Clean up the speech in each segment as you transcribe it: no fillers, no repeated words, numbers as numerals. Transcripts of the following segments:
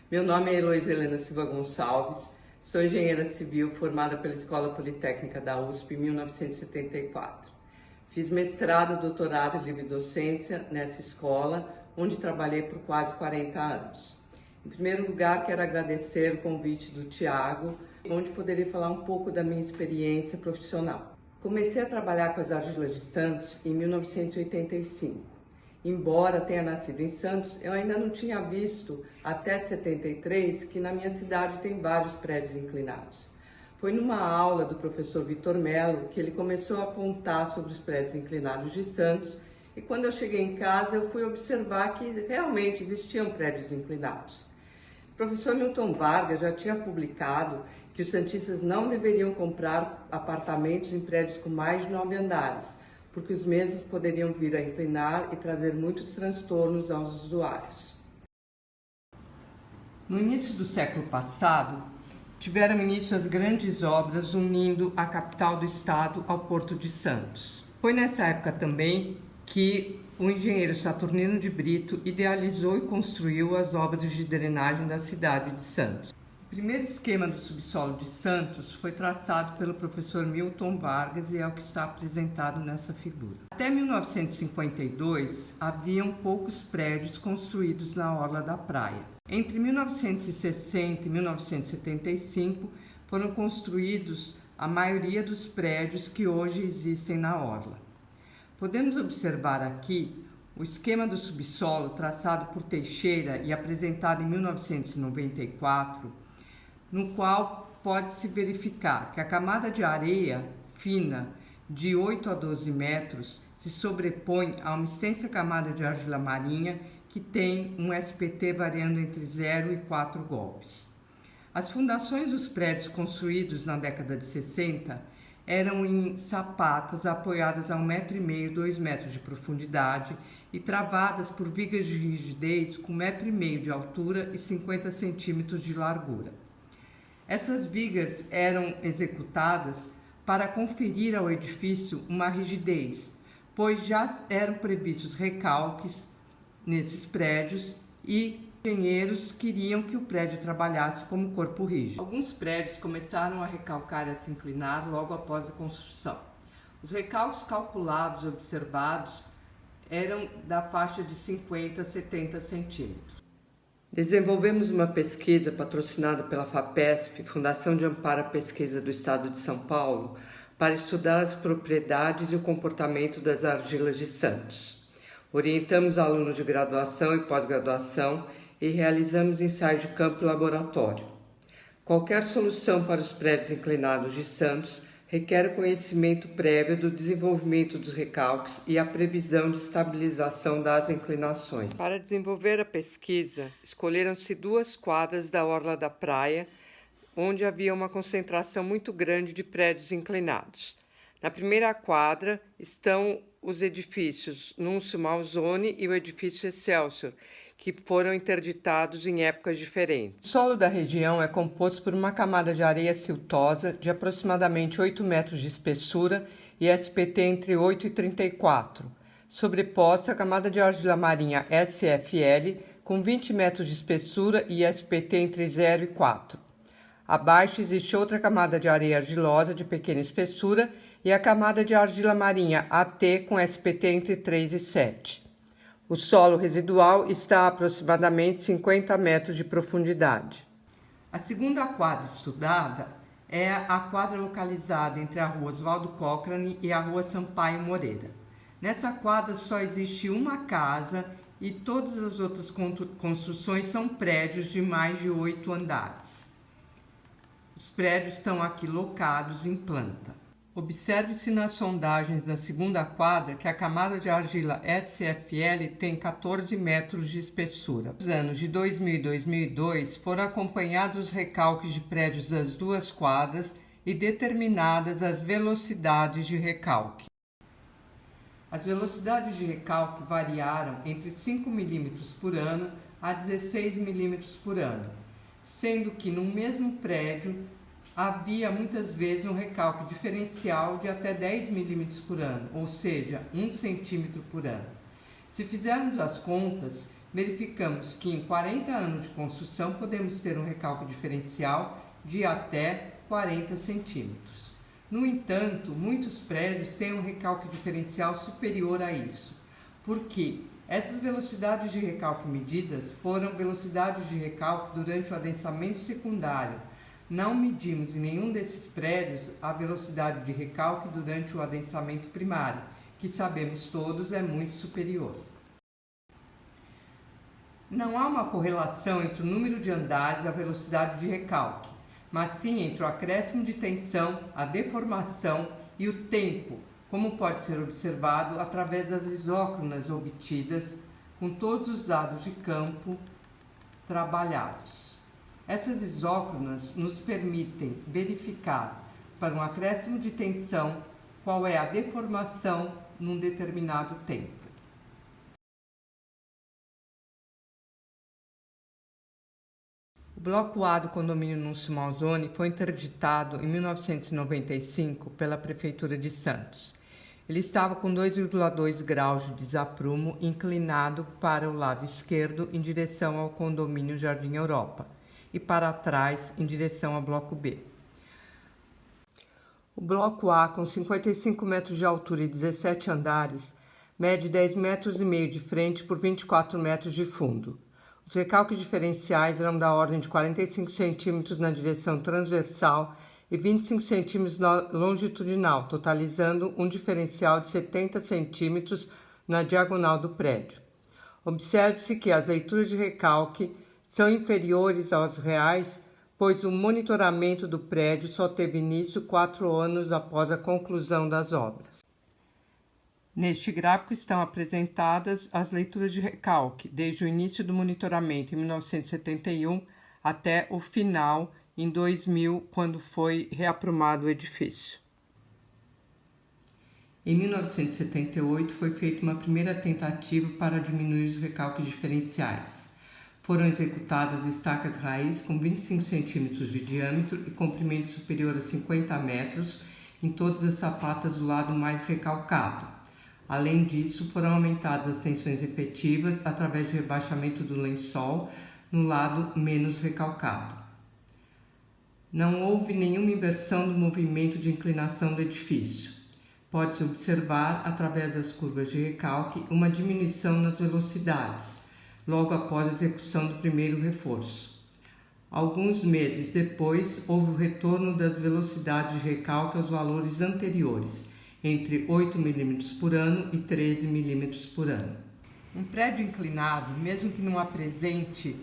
Meu nome é Heloísa Helena Silva Gonçalves, sou engenheira civil formada pela Escola Politécnica da USP em 1974. Fiz mestrado e doutorado em livre docência nessa escola, onde trabalhei por quase 40 anos. Em primeiro lugar, quero agradecer o convite do Tiago, onde poderia falar um pouco da minha experiência profissional. Comecei a trabalhar com as argilas de Santos em 1985. Embora tenha nascido em Santos, eu ainda não tinha visto até 73 que na minha cidade tem vários prédios inclinados. Foi numa aula do professor Vitor Melo que ele começou a apontar sobre os prédios inclinados de Santos, e quando eu cheguei em casa eu fui observar que realmente existiam prédios inclinados. O professor Milton Vargas já tinha publicado que os santistas não deveriam comprar apartamentos em prédios com mais de 9 andares, porque os mesmos poderiam vir a inclinar e trazer muitos transtornos aos usuários. No início do século passado, tiveram início as grandes obras unindo a capital do estado ao Porto de Santos. Foi nessa época também que o engenheiro Saturnino de Brito idealizou e construiu as obras de drenagem da cidade de Santos. O primeiro esquema do subsolo de Santos foi traçado pelo professor Milton Vargas e é o que está apresentado nessa figura. Até 1952, haviam poucos prédios construídos na orla da praia. Entre 1960 e 1975, foram construídos a maioria dos prédios que hoje existem na orla. Podemos observar aqui o esquema do subsolo traçado por Teixeira e apresentado em 1994, no qual pode-se verificar que a camada de areia fina de 8 a 12 metros se sobrepõe a uma extensa camada de argila marinha que tem um SPT variando entre 0 e 4 golpes. As fundações dos prédios construídos na década de 60 eram em sapatas apoiadas a 1,5 m, 2 metros de profundidade e travadas por vigas de rigidez com 1,5 m de altura e 50 centímetros de largura. Essas vigas eram executadas para conferir ao edifício uma rigidez, pois já eram previstos recalques nesses prédios e engenheiros queriam que o prédio trabalhasse como corpo rígido. Alguns prédios começaram a recalcar e a se inclinar logo após a construção. Os recalques calculados e observados eram da faixa de 50 a 70 centímetros. Desenvolvemos uma pesquisa patrocinada pela FAPESP, Fundação de Amparo à Pesquisa do Estado de São Paulo, para estudar as propriedades e o comportamento das argilas de Santos. Orientamos alunos de graduação e pós-graduação e realizamos ensaios de campo e laboratório. Qualquer solução para os prédios inclinados de Santos requer o conhecimento prévio do desenvolvimento dos recalques e a previsão de estabilização das inclinações. Para desenvolver a pesquisa, escolheram-se 2 quadras da orla da praia, onde havia uma concentração muito grande de prédios inclinados. Na primeira quadra estão os edifícios Núncio Malzone e o edifício Excelsior, que foram interditados em épocas diferentes. O solo da região é composto por uma camada de areia siltosa de aproximadamente 8 metros de espessura e SPT entre 8 e 34, sobreposta à camada de argila marinha SFL com 20 metros de espessura e SPT entre 0 e 4. Abaixo existe outra camada de areia argilosa de pequena espessura e a camada de argila marinha AT com SPT entre 3 e 7. O solo residual está a aproximadamente 50 metros de profundidade. A segunda quadra estudada é a quadra localizada entre a rua Oswaldo Cochrane e a rua Sampaio Moreira. Nessa quadra só existe uma casa e todas as outras construções são prédios de mais de 8 andares. Os prédios estão aqui locados em planta. Observe-se nas sondagens da segunda quadra que a camada de argila SFL tem 14 metros de espessura. Nos anos de 2000 e 2002 foram acompanhados os recalques de prédios das 2 quadras e determinadas as velocidades de recalque. As velocidades de recalque variaram entre 5 mm por ano a 16 mm por ano, sendo que no mesmo prédio havia muitas vezes um recalque diferencial de até 10 milímetros por ano, ou seja, 1 centímetro por ano. Se fizermos as contas, verificamos que em 40 anos de construção podemos ter um recalque diferencial de até 40 centímetros. No entanto, muitos prédios têm um recalque diferencial superior a isso, porque essas velocidades de recalque medidas foram velocidades de recalque durante o adensamento secundário. Não medimos em nenhum desses prédios a velocidade de recalque durante o adensamento primário, que sabemos todos é muito superior. Não há uma correlação entre o número de andares e a velocidade de recalque, mas sim entre o acréscimo de tensão, a deformação e o tempo, como pode ser observado através das isócronas obtidas com todos os dados de campo trabalhados. Essas isócronas nos permitem verificar, para um acréscimo de tensão, qual é a deformação num determinado tempo. O bloco A do condomínio Núncio Malzone foi interditado em 1995 pela Prefeitura de Santos. Ele estava com 2,2 graus de desaprumo inclinado para o lado esquerdo em direção ao condomínio Jardim Europa e para trás em direção ao bloco B. O bloco A, com 55 metros de altura e 17 andares, mede 10,5 metros de frente por 24 metros de fundo. Os recalques diferenciais eram da ordem de 45 centímetros na direção transversal e 25 centímetros longitudinal, totalizando um diferencial de 70 centímetros na diagonal do prédio. Observe-se que as leituras de recalque são inferiores aos reais, pois o monitoramento do prédio só teve início 4 anos após a conclusão das obras. Neste gráfico estão apresentadas as leituras de recalque, desde o início do monitoramento em 1971 até o final em 2000, quando foi reaprumado o edifício. Em 1978 foi feita uma primeira tentativa para diminuir os recalques diferenciais. Foram executadas estacas raiz com 25 centímetros de diâmetro e comprimento superior a 50 metros em todas as sapatas do lado mais recalcado. Além disso, foram aumentadas as tensões efetivas através de rebaixamento do lençol no lado menos recalcado. Não houve nenhuma inversão do movimento de inclinação do edifício. Pode-se observar, através das curvas de recalque, uma diminuição nas velocidades, logo após a execução do primeiro reforço. Alguns meses depois, houve o retorno das velocidades de recalque aos valores anteriores, entre 8 mm por ano e 13 mm por ano. Um prédio inclinado, mesmo que não apresente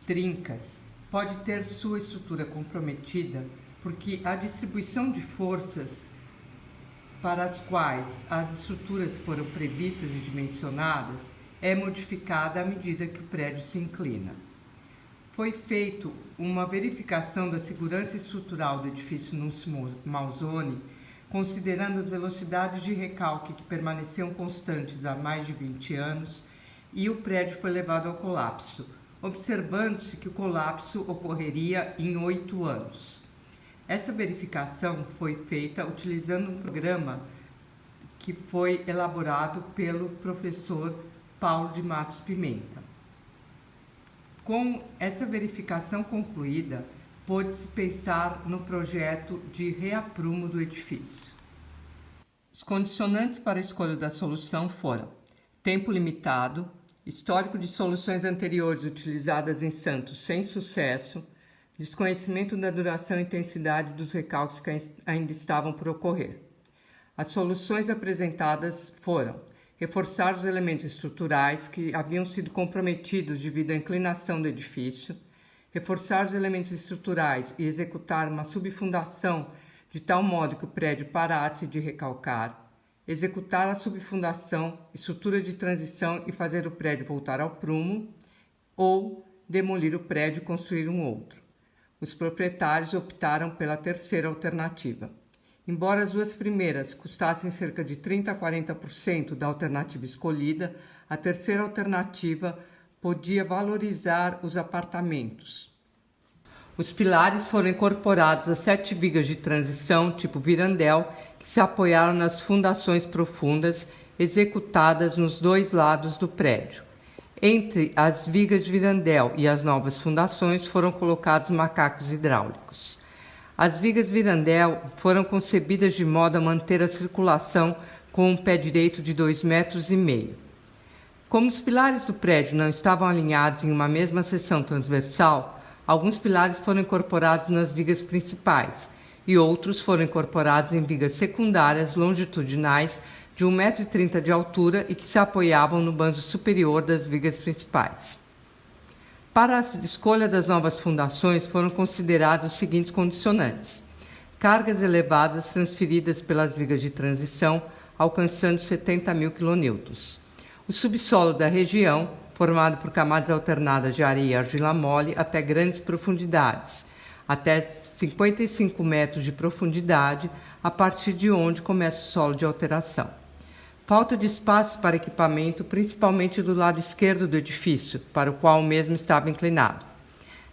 trincas, pode ter sua estrutura comprometida porque a distribuição de forças para as quais as estruturas foram previstas e dimensionadas é modificada à medida que o prédio se inclina. Foi feita uma verificação da segurança estrutural do edifício Núncio Malzone, considerando as velocidades de recalque que permaneciam constantes há mais de 20 anos, e o prédio foi levado ao colapso, observando-se que o colapso ocorreria em 8 anos. Essa verificação foi feita utilizando um programa que foi elaborado pelo professor Paulo de Matos Pimenta. Com essa verificação concluída, pôde-se pensar no projeto de reaprumo do edifício. Os condicionantes para a escolha da solução foram tempo limitado, histórico de soluções anteriores utilizadas em Santos sem sucesso, desconhecimento da duração e intensidade dos recalques que ainda estavam por ocorrer. As soluções apresentadas foram reforçar os elementos estruturais que haviam sido comprometidos devido à inclinação do edifício, reforçar os elementos estruturais e executar uma subfundação de tal modo que o prédio parasse de recalcar, executar a subfundação, estrutura de transição e fazer o prédio voltar ao prumo, ou demolir o prédio e construir um outro. Os proprietários optaram pela terceira alternativa. Embora as duas primeiras custassem cerca de 30% a 40% da alternativa escolhida, a terceira alternativa podia valorizar os apartamentos. Os pilares foram incorporados a 7 vigas de transição, tipo virandel, que se apoiaram nas fundações profundas executadas nos 2 lados do prédio. Entre as vigas de Virandel e as novas fundações foram colocados macacos hidráulicos. As vigas Virandel foram concebidas de modo a manter a circulação com um pé direito de 2,5 metros. Como os pilares do prédio não estavam alinhados em uma mesma seção transversal, alguns pilares foram incorporados nas vigas principais e outros foram incorporados em vigas secundárias longitudinais de 1,30 m de altura e que se apoiavam no banzo superior das vigas principais. Para a escolha das novas fundações foram considerados os seguintes condicionantes: cargas elevadas transferidas pelas vigas de transição, alcançando 70 mil kN. O subsolo da região, formado por camadas alternadas de areia e argila mole até grandes profundidades, até 55 metros de profundidade, a partir de onde começa o solo de alteração. Falta de espaço para equipamento, principalmente do lado esquerdo do edifício, para o qual o mesmo estava inclinado.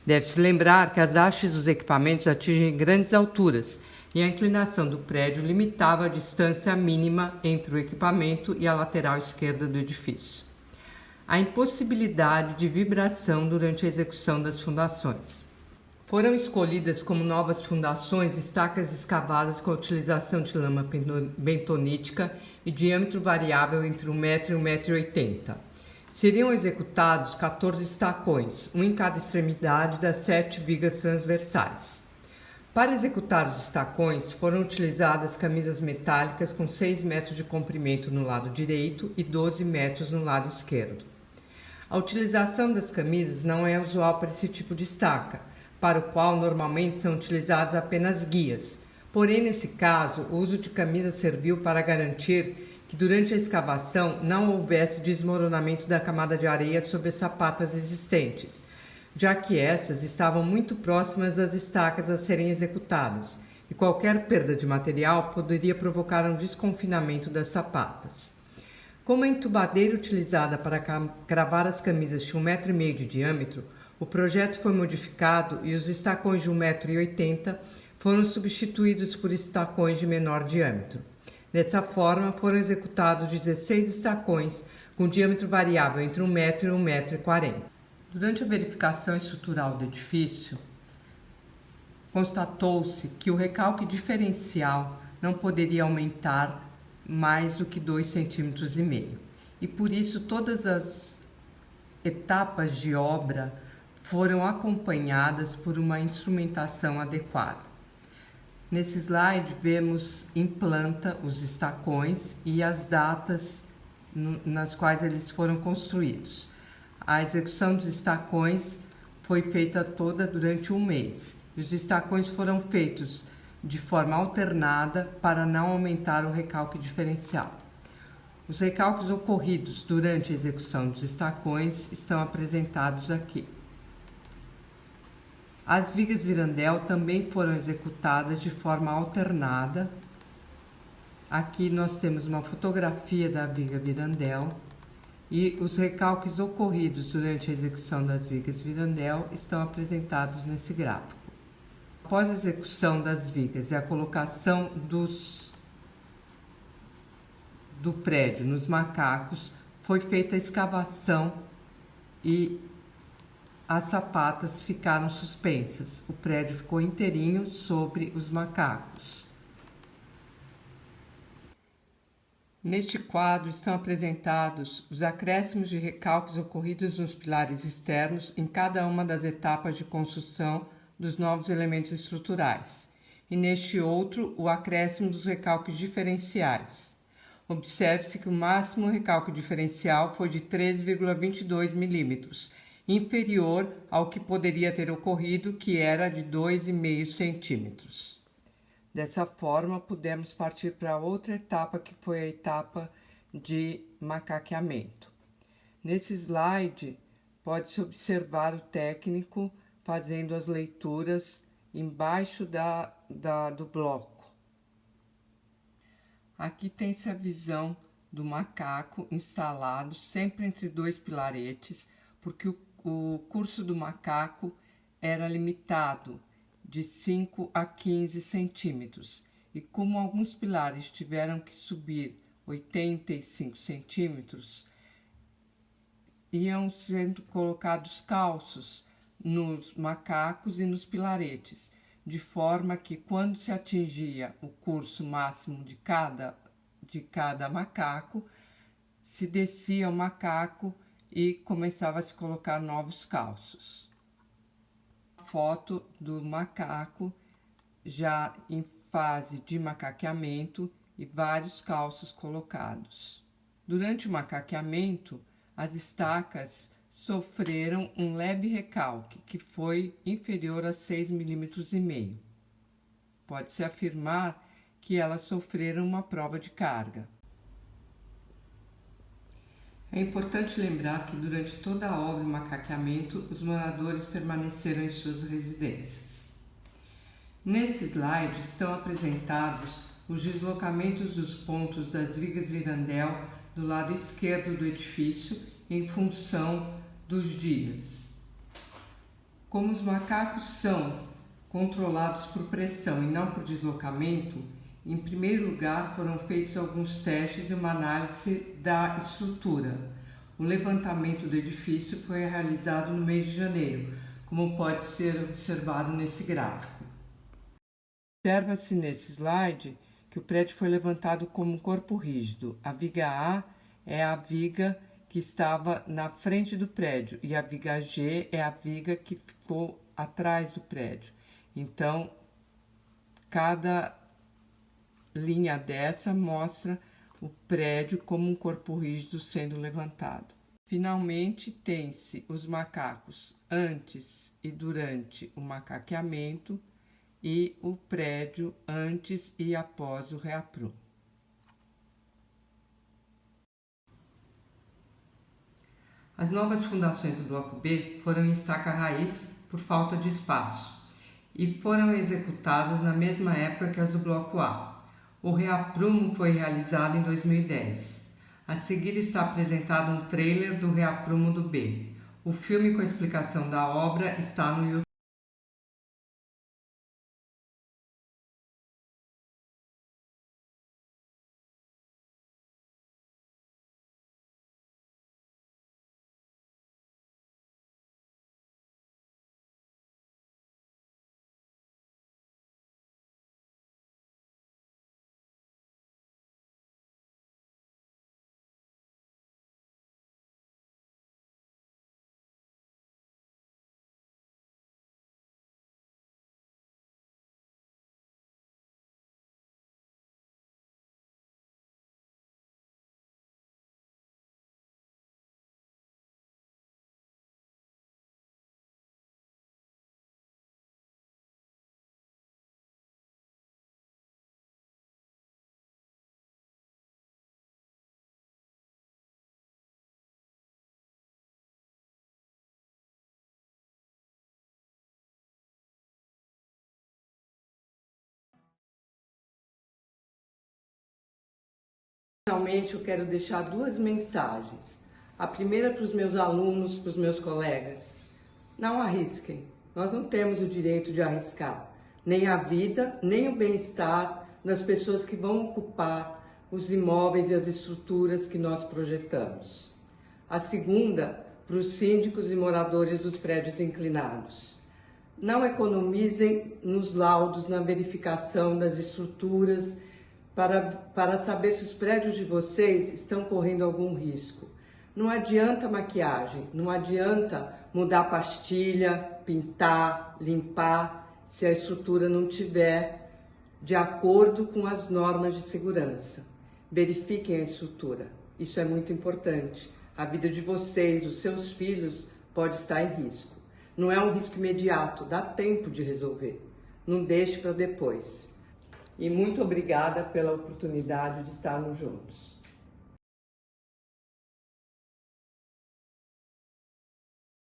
Deve-se lembrar que as hastes dos equipamentos atingem grandes alturas e a inclinação do prédio limitava a distância mínima entre o equipamento e a lateral esquerda do edifício. A impossibilidade de vibração durante a execução das fundações. Foram escolhidas como novas fundações estacas escavadas com a utilização de lama bentonítica e diâmetro variável entre 1 metro e 1,80 m. Seriam executados 14 estacões, um em cada extremidade das 7 vigas transversais. Para executar os estacões, foram utilizadas camisas metálicas com 6 metros de comprimento no lado direito e 12 metros no lado esquerdo. A utilização das camisas não é usual para esse tipo de estaca, para o qual normalmente são utilizados apenas guias. Porém, nesse caso, o uso de camisas serviu para garantir que durante a escavação não houvesse desmoronamento da camada de areia sobre as sapatas existentes, já que essas estavam muito próximas das estacas a serem executadas, e qualquer perda de material poderia provocar um desconfinamento das sapatas. Como a entubadeira utilizada para cravar as camisas tinha 1,5 m de diâmetro, o projeto foi modificado e os estacões de 1,80 m foram substituídos por estacões de menor diâmetro. Dessa forma, foram executados 16 estacões com diâmetro variável entre 1 m e 1,40 m. Durante a verificação estrutural do edifício, constatou-se que o recalque diferencial não poderia aumentar mais do que 2,5 cm. E por isso todas as etapas de obra foram acompanhadas por uma instrumentação adequada. Nesse slide vemos em planta os estacões e as datas nas quais eles foram construídos. A execução dos estacões foi feita toda durante um mês. E os estacões foram feitos de forma alternada para não aumentar o recalque diferencial. Os recalques ocorridos durante a execução dos estacões estão apresentados aqui. As vigas Virandel também foram executadas de forma alternada. Aqui nós temos uma fotografia da viga Virandel e os recalques ocorridos durante a execução das vigas Virandel estão apresentados nesse gráfico. Após a execução das vigas e a colocação do prédio nos macacos, foi feita a escavação e as sapatas ficaram suspensas. O prédio ficou inteirinho sobre os macacos. Neste quadro estão apresentados os acréscimos de recalques ocorridos nos pilares externos em cada uma das etapas de construção dos novos elementos estruturais, e neste outro o acréscimo dos recalques diferenciais. Observe-se que o máximo recalque diferencial foi de 13,22 milímetros, inferior ao que poderia ter ocorrido, que era de 2,5 centímetros. Dessa forma, pudemos partir para outra etapa, que foi a etapa de macaqueamento. Nesse slide, pode-se observar o técnico fazendo as leituras embaixo do bloco. Aqui tem-se a visão do macaco instalado sempre entre dois pilaretes, porque o curso do macaco era limitado de 5 a 15 centímetros. E como alguns pilares tiveram que subir 85 centímetros, iam sendo colocados calços nos macacos e nos pilaretes, de forma que quando se atingia o curso máximo de cada macaco, se descia o macaco e começava a se colocar novos calços. Foto do macaco já em fase de macaqueamento e vários calços colocados. Durante o macaqueamento, as estacas sofreram um leve recalque, que foi inferior a 6,5 mm. Pode-se afirmar que elas sofreram uma prova de carga. É importante lembrar que durante toda a obra e o macaqueamento, os moradores permaneceram em suas residências. Nesse slide estão apresentados os deslocamentos dos pontos das vigas Virandel do lado esquerdo do edifício em função dos dias. Como os macacos são controlados por pressão e não por deslocamento, em primeiro lugar foram feitos alguns testes e uma análise da estrutura. O levantamento do edifício foi realizado no mês de janeiro, como pode ser observado nesse gráfico. Observa-se nesse slide que o prédio foi levantado como um corpo rígido. A viga A é a viga que estava na frente do prédio e a viga G é a viga que ficou atrás do prédio. Então, cada linha dessa mostra o prédio como um corpo rígido sendo levantado. Finalmente, tem-se os macacos antes e durante o macaqueamento e o prédio antes e após o reaprumo. As novas fundações do Bloco B foram em estaca raiz por falta de espaço e foram executadas na mesma época que as do Bloco A. O reaprumo foi realizado em 2010. A seguir está apresentado um trailer do reaprumo do B. O filme com a explicação da obra está no YouTube. Finalmente, eu quero deixar duas mensagens. A primeira para os meus alunos, para os meus colegas. Não arrisquem. Nós não temos o direito de arriscar nem a vida, nem o bem-estar das pessoas que vão ocupar os imóveis e as estruturas que nós projetamos. A segunda, para os síndicos e moradores dos prédios inclinados. Não economizem nos laudos, na verificação das estruturas, para saber se os prédios de vocês estão correndo algum risco. Não adianta maquiagem, não adianta mudar a pastilha, pintar, limpar, se a estrutura não tiver de acordo com as normas de segurança. Verifiquem a estrutura, isso é muito importante. A vida de vocês, dos seus filhos, pode estar em risco. Não é um risco imediato, dá tempo de resolver. Não deixe para depois. E muito obrigada pela oportunidade de estarmos juntos.